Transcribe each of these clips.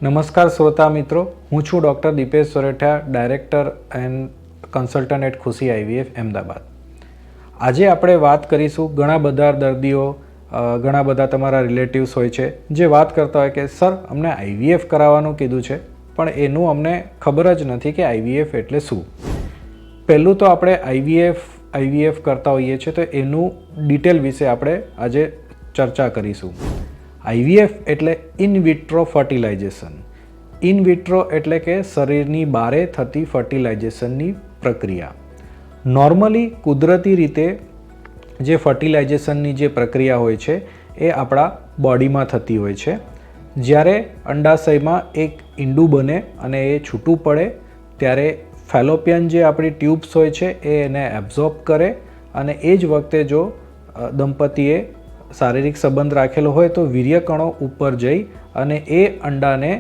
નમસ્કાર શ્રોતા મિત્રો, હું છું doctor Dipesh Sorathiya, director and consultant at Khushi IVF Ahmedabad. આજે આપણે વાત કરીશું, ઘણા બધા દર્દીઓ, ઘણા બધા તમારા રિલેટિવ્સ હોય છે જે વાત કરતા હોય કે સર અમને આઈવીએફ કરાવવાનું કીધું છે પણ એનું અમને ખબર જ નથી કે આઈવીએફ એટલે શું. પહેલું તો આપણે આઈવીએફ કરતા હોઈએ છીએ તો એનું ડિટેલ વિશે આપણે આજે ચર્ચા કરીશું. આઈવીએફ એટલે in vitro fertilisation. In vitro એટલે કે શરીરની બહારે થતી ફર્ટિલાઇઝેશનની પ્રક્રિયા. નોર્મલી કુદરતી રીતે જે ફર્ટિલાઇઝેશનની જે પ્રક્રિયા હોય છે એ આપણા બોડીમાં થતી હોય છે. જ્યારે અંડાશયમાં એક ઈંડું બને અને એ છૂટું પડે ત્યારે ફેલોપિયન જે આપણી ટ્યુબ્સ હોય છે એ એને એબ્ઝોર્બ કરે અને એ જ વખતે જો દંપતીએ શારીરિક સંબંધ રાખેલો હોય તો વીર્યકણો ઉપર જઈ અને એ અંડાને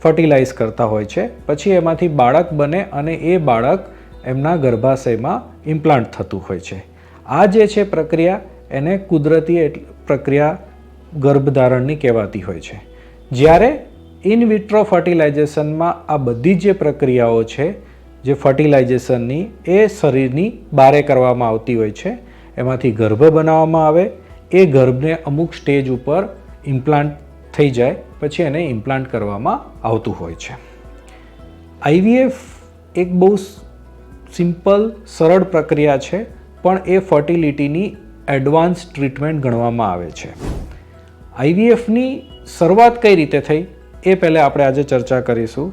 ફર્ટિલાઇઝ કરતા હોય છે. પછી એમાંથી બાળક બને અને એ બાળક એમના ગર્ભાશયમાં ઇમ્પ્લાન્ટ થતું હોય છે. આ જે છે પ્રક્રિયા એને કુદરતી પ્રક્રિયા ગર્ભધારણની કહેવાતી હોય છે. જ્યારે ઇન વિટ્રો ફર્ટિલાઇઝેશનમાં આ બધી જે પ્રક્રિયાઓ છે જે ફર્ટિલાઇઝેશનની એ શરીરની બહારે કરવામાં આવતી હોય છે. એમાંથી ગર્ભ બનાવવામાં આવે, એ ગર્ભને અમુક સ્ટેજ ઉપર ઇમ્પ્લાન્ટ થઈ જાય પછી એને ઇમ્પ્લાન્ટ કરવામાં આવતું હોય છે. આઈવીએફ એક બહુ સિમ્પલ સરળ પ્રક્રિયા છે પણ એ ફર્ટિલિટીની એડવાન્સ ટ્રીટમેન્ટ ગણવામાં આવે છે. આઈવીએફની શરૂઆત કઈ રીતે થઈ એ પહેલાં આપણે આજે ચર્ચા કરીશું.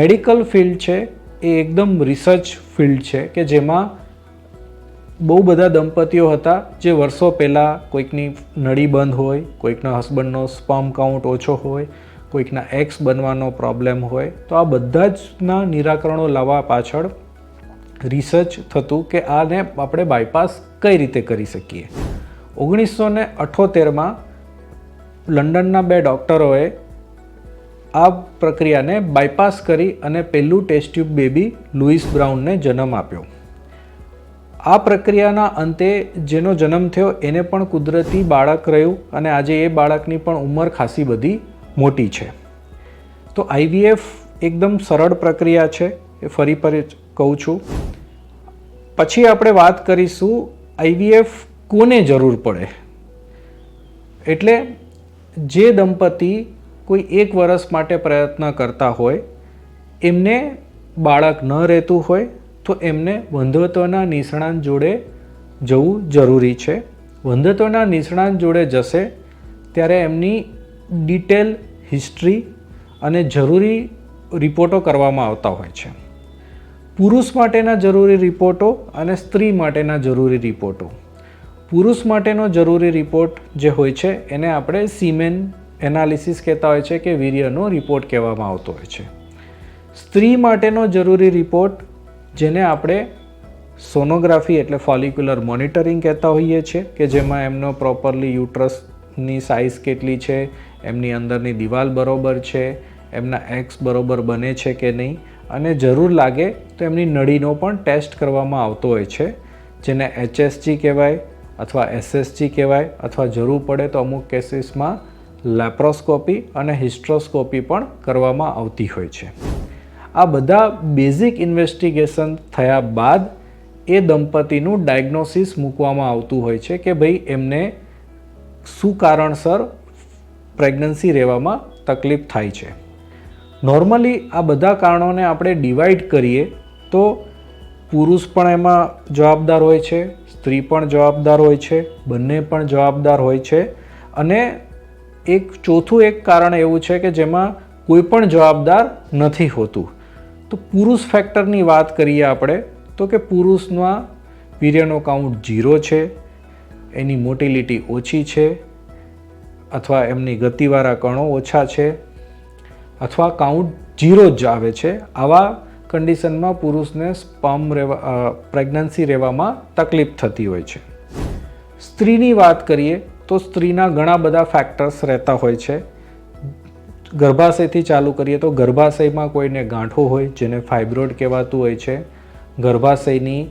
મેડિકલ ફિલ્ડ છે એ એકદમ રિસર્ચ ફિલ્ડ છે કે જેમાં બહુ બધા દંપતીઓ હતા જે વર્ષો પહેલાં કોઈકની નળી બંધ હોય, કોઈકના હસબન્ડનો સ્પર્મ કાઉન્ટ ઓછો હોય, કોઈકના એક્સ બનવાનો પ્રોબ્લેમ હોય, તો આ બધા જના નિરાકરણો લાવવા પાછળ રિસર્ચ થતું કે આને આપણે બાયપાસ કઈ રીતે કરી શકીએ. 1978માં લંડનના 2 ડૉક્ટરોએ આ પ્રક્રિયાને બાયપાસ કરી અને પહેલું ટેસ્ટ ટ્યુબ બેબી લુઈસ બ્રાઉનને જન્મ આપ્યો. આ પ્રક્રિયાના અંતે જેનો જન્મ થયો એને પણ કુદરતી બાળક રહ્યું અને આજે એ બાળકની પણ ઉંમર ખાસી બધી મોટી છે. તો આઈવીએફ એકદમ સરળ પ્રક્રિયા છે, એ ફરી કહું છું. પછી આપણે વાત કરીશું આઈવીએફ કોને જરૂર પડે. એટલે જે દંપતી કોઈ 1 વર્ષ માટે પ્રયત્ન કરતા હોય, એમને બાળક ન રહેતું હોય તો એમને વંધ્વત્વના નિષ્ણાત જોડે જવું જરૂરી છે. વંધ્વત્વના નિષ્ણાત જોડે જશે ત્યારે એમની ડિટેલ હિસ્ટ્રી અને જરૂરી રિપોર્ટો કરવામાં આવતા હોય છે. પુરુષ માટેના જરૂરી રિપોર્ટો અને સ્ત્રી માટેના જરૂરી રિપોર્ટો. પુરુષ માટેનો જરૂરી રિપોર્ટ જે હોય છે એને આપણે સીમેન એનાલિસિસ કહેતા હોય છે કે વીર્યનો રિપોર્ટ કહેવામાં આવતો હોય છે. સ્ત્રી માટેનો જરૂરી રિપોર્ટ જેને આપણે સોનોગ્રાફી એટલે ફોલિક્યુલર મોનિટરિંગ કહેતા હોઈએ છીએ કે જેમાં એમનો પ્રોપરલી યુટ્રસની સાઇઝ કેટલી છે, એમની અંદરની દિવાલ બરોબર છે, એમના એક્સ બરોબર બને છે કે નહીં, અને જરૂર લાગે તો એમની નળીનો પણ ટેસ્ટ કરવામાં આવતો હોય છે જેને HSG કહેવાય અથવા SSG કહેવાય, અથવા જરૂર પડે તો અમુક કેસીસમાં લેપ્રોસ્કોપી અને હિસ્ટ્રોસ્કોપી પણ કરવામાં આવતી હોય છે. આ બધા બેઝિક ઇન્વેસ્ટિગેશન થયા બાદ એ દંપતીનું ડાયગ્નોસિસ મૂકવામાં આવતું હોય છે કે ભાઈ એમને શું કારણસર પ્રેગ્નન્સી રહેવામાં તકલીફ થાય છે. નોર્મલી આ બધા કારણોને આપણે ડિવાઈડ કરીએ તો પુરુષ પણ એમાં જવાબદાર હોય છે, સ્ત્રી પણ જવાબદાર હોય છે, બંને પણ જવાબદાર હોય છે, અને ચોથું કારણ એવું છે કે જેમાં કોઈ પણ જવાબદાર નથી હોતું. તો પુરુષ ફેક્ટરની વાત કરીએ આપણે તો કે પુરુષમાં વીર્યનો કાઉન્ટ 0 છે, એની મોટિલિટી ઓછી છે, અથવા એમની ગતિવાળા કણો ઓછા છે, અથવા કાઉન્ટ 0 જ આવે છે. આવા કન્ડિશનમાં પુરુષને પ્રેગ્નન્સી રહેવામાં તકલીફ થતી હોય છે. સ્ત્રીની વાત કરીએ તો સ્ત્રીના ઘણા બધા ફેક્ટર્સ રહેતા હોય છે. ગર્ભાશયથી ચાલુ કરીએ તો ગર્ભાશયમાં કોઈને ગાંઠો હોય જેને ફાઇબ્રોઇડ કહેવાતું હોય છે. ગર્ભાશયની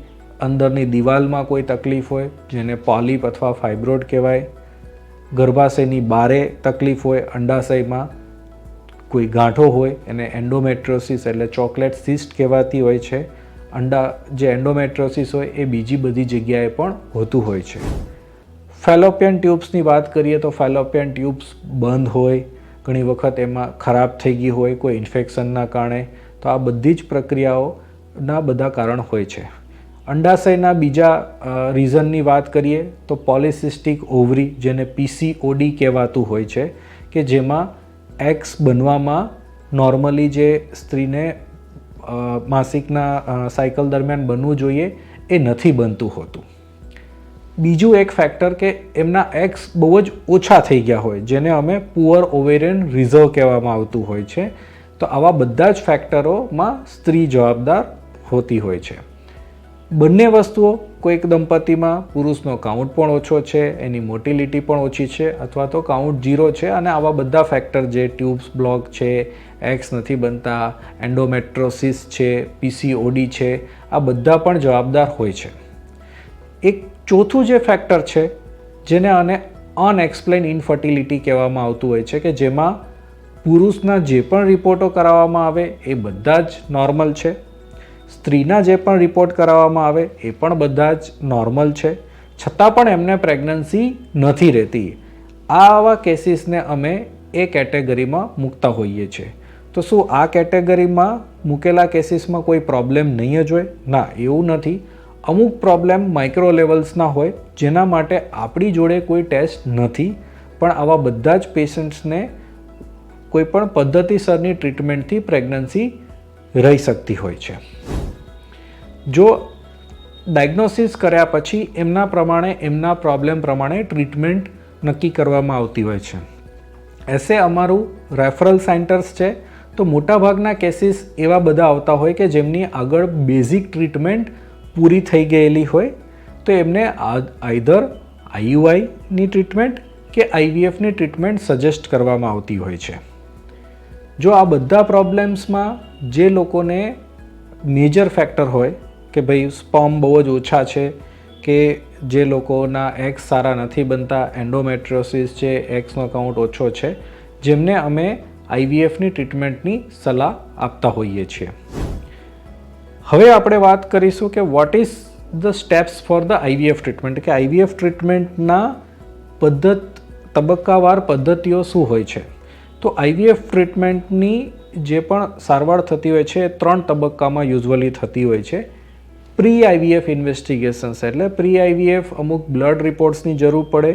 અંદરની દિવાલમાં કોઈ તકલીફ હોય જેને પોલિપ અથવા ફાઇબ્રોઇડ કહેવાય. ગર્ભાશયની બારે તકલીફ હોય અંડાશયમાં કોઈ ગાંઠો હોય એને એન્ડોમેટ્રોસિસ એટલે ચોકલેટ સિસ્ટ કહેવાતી હોય છે. અંડા જે એન્ડોમેટ્રોસિસ હોય એ બીજી બધી જગ્યાએ પણ હોતું હોય છે. ફેલોપિયન ટ્યુબ્સની વાત કરીએ તો ફેલોપિયન ટ્યુબ્સ બંધ હોય, ઘણી વખત એમાં ખરાબ થઈ ગઈ હોય કોઈ ઇન્ફેક્શનના કારણે, તો આ બધી જ પ્રક્રિયાઓના બધા કારણ હોય છે. અંડાશયના બીજા રીઝનની વાત કરીએ તો પોલિસિસ્ટિક ઓવરી જેને PCOD કહેવાતું હોય છે, કે જેમાં એગ્સ બનવામાં નોર્મલી જે સ્ત્રીને માસિકના સાયકલ દરમિયાન બનવું જોઈએ એ નથી બનતું હોતું. બીજું એક ફેક્ટર કે એમના એગ્સ બહુ જ ઓછા થઈ ગયા હોય, જેને અમે પુઅર ઓવેરિયન રિઝર્વ કહેવામાં આવતું હોય છે. તો આવા બધા જ ફેક્ટરોમાં સ્ત્રી જવાબદાર હોતી હોય છે. બંને વસ્તુઓ, કોઈક દંપતીમાં પુરુષનો કાઉન્ટ પણ ઓછો છે, એની મોટિલિટી પણ ઓછી છે, અથવા તો કાઉન્ટ 0 છે, અને આવા બધા ફેક્ટર જે ટ્યુબ્સ બ્લોક છે, એગ્સ નથી બનતા, એન્ડોમેટ્રોસિસ છે, PCOD છે, આ બધા પણ જવાબદાર હોય છે. એક ચોથું જે ફેક્ટર છે જેને આને અનએક્સપ્લેન ઇનફર્ટિલિટી કહેવામાં આવતું હોય છે, કે જેમાં પુરુષના જે પણ રિપોર્ટો કરાવવામાં આવે એ બધા જ નોર્મલ છે, સ્ત્રીના જે પણ રિપોર્ટ કરાવવામાં આવે એ પણ બધા જ નોર્મલ છે, છતાં પણ એમને પ્રેગ્નન્સી નથી રહેતી. આવા કેસીસને અમે એ કેટેગરીમાં મૂકતા હોઈએ છીએ. તો શું આ કેટેગરીમાં મૂકેલા કેસીસમાં કોઈ પ્રોબ્લેમ નહીં જ હોય? ના, એવું નથી. અમુક પ્રોબ્લેમ માઇક્રો લેવલ્સના હોય જેના માટે આપણી જોડે કોઈ ટેસ્ટ નથી, પણ આવા બધા જ પેશન્ટ્સને કોઈ પણ પદ્ધતિસરની ટ્રીટમેન્ટથી પ્રેગ્નન્સી રહી શકતી હોય છે. જો ડાયગ્નોસિસ કર્યા પછી એમના પ્રમાણે, એમના પ્રોબ્લેમ પ્રમાણે ટ્રીટમેન્ટ નક્કી કરવામાં આવતી હોય છે. એસે અમારું રેફરલ સેન્ટર્સ છે, તો મોટાભાગના કેસીસ એવા બધા આવતા હોય કે જેમની આગળ બેઝિક ટ્રીટમેન્ટ પૂરી થઈ ગયેલી હોય, તો એમને આઈધર IUIની ટ્રીટમેન્ટ કે IVFની ટ્રીટમેન્ટ સજેસ્ટ કરવામાં આવતી હોય છે. જો આ બધા પ્રોબ્લેમ્સમાં જે લોકોને મેજર ફેક્ટર હોય કે ભાઈ સ્પર્મ બહુ જ ઓછા છે, કે જે લોકોના એગ્સ સારા નથી બનતા, એન્ડોમેટ્રોસિસ છે, એગ્સનો કાઉન્ટ ઓછો છે, જેમને અમે IVFની ટ્રીટમેન્ટની સલાહ આપતા હોઈએ છીએ. હવે આપણે વાત કરીશું કે what is the steps for the IVF treatment, કે IVF ટ્રીટમેન્ટના તબક્કાવાર પદ્ધતિઓ શું હોય છે. તો IVF ટ્રીટમેન્ટની જે પણ સારવાર થતી હોય છે એ 3 તબક્કામાં યુઝ્યુઅલી થતી હોય છે. પ્રી IVF ઇન્વેસ્ટિગેશન્સ એટલે પ્રી IVF અમુક બ્લડ રિપોર્ટ્સની જરૂર પડે,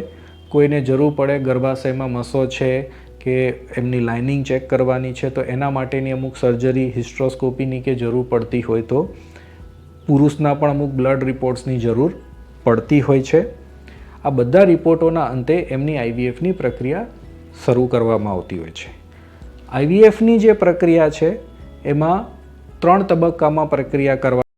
કોઈને જરૂર પડે ગર્ભાશયમાં મસો છે કે એમની લાઇનિંગ ચેક કરવાની છે, તો એના માટેની અમુક સર્જરી, હિસ્ટ્રોસ્કોપીની કે જરૂર પડતી હોય, તો પુરુષના પણ અમુક બ્લડ રિપોર્ટ્સની જરૂર પડતી હોય છે. આ બધા રિપોર્ટોના અંતે એમની IVFની પ્રક્રિયા શરૂ કરવામાં આવતી હોય છે. IVFની જે પ્રક્રિયા છે એમાં 3 તબક્કામાં પ્રક્રિયા કરવા